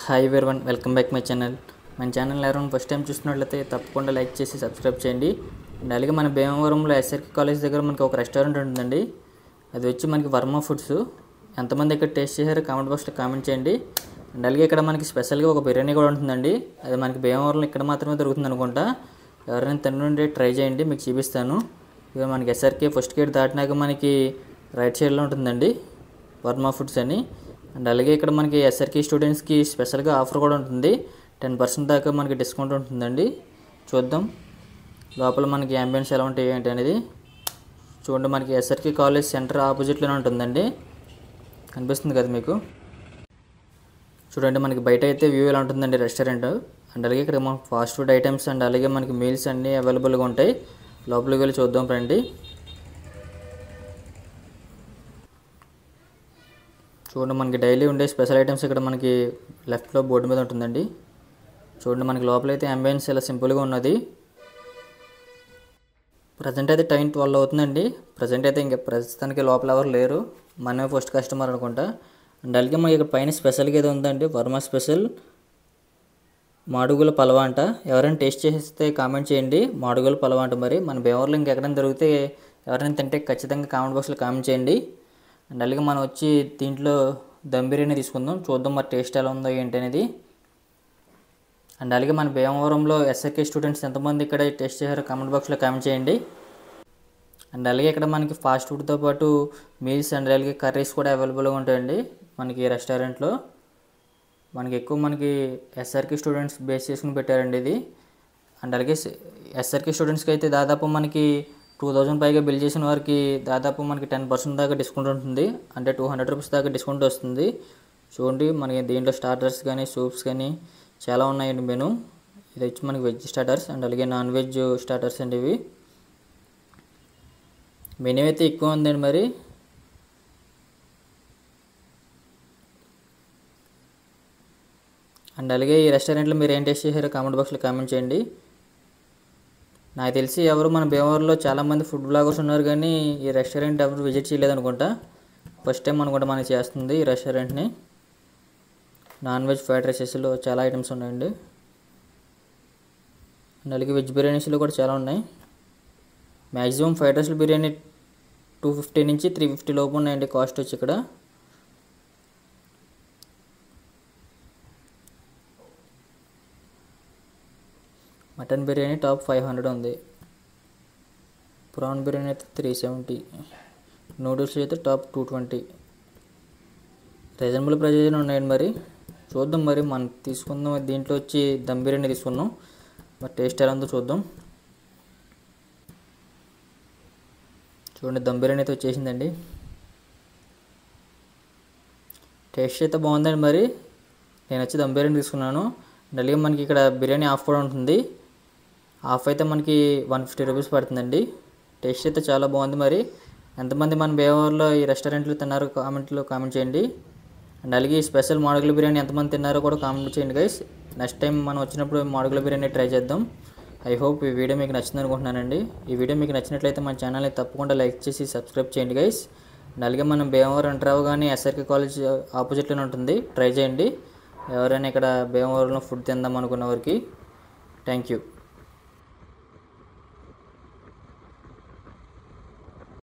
Hi everyone, welcome back my channel. మన channel ఎవరైనా first time చూస్తున్నట్లయితే తప్పకుండా లైక్ చేసి సబ్స్క్రైబ్ చేయండి. అండ్ అలాగే మన భీమవరంలో ఎస్ఆర్కే కాలేజ్ దగ్గర మనకి ఒక రెస్టారెంట్ ఉంటుందండి. అది వచ్చి మనకి వర్మ ఫుడ్స్. ఎంతమంది ఇక్కడ టేస్ట్ చేశారో కామెంట్ బాక్స్లో కామెంట్ చేయండి. అండ్ అలాగే ఇక్కడ మనకి స్పెషల్గా ఒక బిర్యానీ కూడా ఉంటుందండి. అది మనకి భీమవరంలో ఇక్కడ మాత్రమే దొరుకుతుంది అనుకుంటా. ఎవరైనా తినండి, ట్రై చేయండి, మీకు చూపిస్తాను. ఇక మనకి ఎస్ఆర్కే ఫస్ట్ గేట్ దాటినాక మనకి రైట్ సైడ్లో ఉంటుందండి వర్మ ఫుడ్స్ అని. అండ్ అలాగే ఇక్కడ మనకి ఎస్ఆర్కే స్టూడెంట్స్కి స్పెషల్గా ఆఫర్ కూడా ఉంటుంది. 10% దాకా మనకి డిస్కౌంట్ ఉంటుందండి. చూద్దాం లోపల మనకి అంబియన్స్ ఎలా ఉంటాయి ఏంటి అనేది. చూడండి, మనకి ఎస్ఆర్కే కాలేజ్ సెంటర్ ఆపోజిట్లోనే ఉంటుందండి. కనిపిస్తుంది కదా మీకు. చూడండి, మనకి బయట అయితే వ్యూ ఎలా ఉంటుందండి రెస్టారెంట్. అండ్ అలాగే ఇక్కడ మనకి ఫాస్ట్ ఫుడ్ ఐటమ్స్ అండ్ అలాగే మనకి మీల్స్ అన్నీ అవైలబుల్గా ఉంటాయి. లోపలికి వెళ్ళి చూద్దాం రండి. చూడండి, మనకి డైలీ ఉండే స్పెషల్ ఐటమ్స్ ఇక్కడ మనకి లెఫ్ట్లో బోర్డు మీద ఉంటుందండి. చూడండి, మనకి లోపలైతే అంబియన్స్ ఇలా సింపుల్గా ఉన్నది. ప్రజెంట్ అయితే టైం 12 అవుతుందండి. ప్రజెంట్ అయితే ఇంకా ప్రస్తుతానికి లోపల ఎవరు లేరు, మనమే ఫస్ట్ కస్టమర్ అనుకుంటా. అండ్ అలాగే మనకి ఇక్కడ పైన స్పెషల్గా ఏదో ఉందండి, వర్మ స్పెషల్ మాడుగుల పలవ అంట. ఎవరైనా టేస్ట్ చేస్తే కామెంట్ చేయండి. మాడుగుల పలవ అంట. మరి మన భీమవరంలో ఇంకెక్కడైనా దొరికితే ఎవరైనా తింటే ఖచ్చితంగా కామెంట్ బాక్స్లో కామెంట్ చేయండి. అండ్ అలాగే మనం వచ్చి దీంట్లో దమ్ బిర్యానీ తీసుకుందాం. చూద్దాం మరి టేస్ట్ ఎలా ఉందో ఏంటి అనేది. అండ్ అలాగే మన భీమవరంలో ఎస్ఆర్కే స్టూడెంట్స్ ఎంతమంది ఇక్కడ టేస్ట్ చేశారో కామెంట్ బాక్స్లో కామెంట్ చేయండి. అండ్ అలాగే ఇక్కడ మనకి ఫాస్ట్ ఫుడ్తో పాటు మీల్స్ అండ్ అలాగే కర్రీస్ కూడా అవైలబుల్గా ఉంటాయండి మనకి ఈ రెస్టారెంట్లో. మనకి ఎక్కువ మనకి ఎస్ఆర్కే స్టూడెంట్స్ బేస్ చేసుకుని పెట్టారండి ఇది. అండ్ అలాగే ఎస్ఆర్కే స్టూడెంట్స్కి అయితే దాదాపు మనకి 2000 పైగా బిల్ చేసిన వారికి దాదాపు మనకి 10% దాకా డిస్కౌంట్ ఉంటుంది. అంటే 200 రూపీస్ దాకా డిస్కౌంట్ వస్తుంది. చూడండి, మనకి దీంట్లో స్టార్టర్స్ కానీ సూప్స్ కానీ చాలా ఉన్నాయండి మెనూ. ఇది వచ్చి మనకి వెజ్ స్టార్టర్స్ అండ్ అలాగే నాన్ వెజ్ స్టార్టర్స్ అండి. ఇవి మెనూ అయితే ఎక్కువ ఉందండి. మరి అండ్ అలాగే ఈ రెస్టారెంట్లో మీరు ఏం టేస్ట్ చేశారో కామెంట్ బాక్స్లో కామెంట్ చేయండి. నాకు తెలిసి ఎవరు మన భీమవరంలో చాలామంది ఫుడ్ బ్లాగర్స్ ఉన్నారు, కానీ ఈ రెస్టారెంట్ ఎవరు విజిట్ చేయలేదు అనుకుంటా. ఫస్ట్ టైం అనుకుంటా మనకి చేస్తుంది ఈ రెస్టారెంట్ని. నాన్ వెజ్ ఫ్రైడ్ రైసెస్లో చాలా ఐటమ్స్ ఉన్నాయండి. అండ్ అలాగే వెజ్ బిర్యానీస్లో కూడా చాలా ఉన్నాయి. మ్యాక్సిమం ఫ్రైడ్ రైస్లో బిర్యానీ 250 నుంచి 350 లోపు ఉన్నాయండి కాస్ట్ వచ్చి ఇక్కడ. మటన్ బిర్యానీ టాప్ 500 ఉంది. ప్రాన్ బిర్యానీ అయితే 370. నూడిల్స్ అయితే టాప్ 220. రీజనబుల్ ప్రైజెస్ ఉన్నాయండి. మరి చూద్దాం, మరి మనం తీసుకుందాం. దీంట్లో వచ్చి దమ్ బిర్యానీ తీసుకుందాం. మరి టేస్ట్ ఎలా ఉందో చూద్దాం. చూడండి, దమ్ బిర్యానీ అయితే వచ్చేసిందండి. టేస్ట్ అయితే బాగుందండి. మరి నేను వచ్చి దమ్ బిర్యానీ తీసుకున్నాను. అలాగే మనకి ఇక్కడ బిర్యానీ ఆఫ్ కూడా ఉంటుంది. ఆఫ్ అయితే మనకి 150 రూపీస్ పడుతుందండి. టేస్ట్ అయితే చాలా బాగుంది. మరి ఎంతమంది మన భీమవరంలో ఈ రెస్టారెంట్లో తిన్నారో కామెంట్ చేయండి. అండ్ అలాగే ఈ స్పెషల్ మాడుగుల బిర్యానీ ఎంతమంది తిన్నారో కూడా కామెంట్ చేయండి గైస్. నెక్స్ట్ టైం మనం వచ్చినప్పుడు మాడుగుల బిర్యానీ ట్రై చేద్దాం. ఐ హోప్ ఈ వీడియో మీకు నచ్చింది అనుకుంటున్నానండి. ఈ వీడియో మీకు నచ్చినట్లయితే మన ఛానల్ని తప్పకుండా లైక్ చేసి సబ్స్క్రైబ్ చేయండి గైస్. అండ్ అలాగే మనం భీమవరం ఎంటర్ అవ్వగానే ఎస్ఆర్కే కాలేజ్ ఆపోజిట్లోనే ఉంటుంది, ట్రై చేయండి. ఎవరైనా ఇక్కడ భీమవరంలో ఫుడ్ తిందాం అనుకున్న వారికి. Thank you.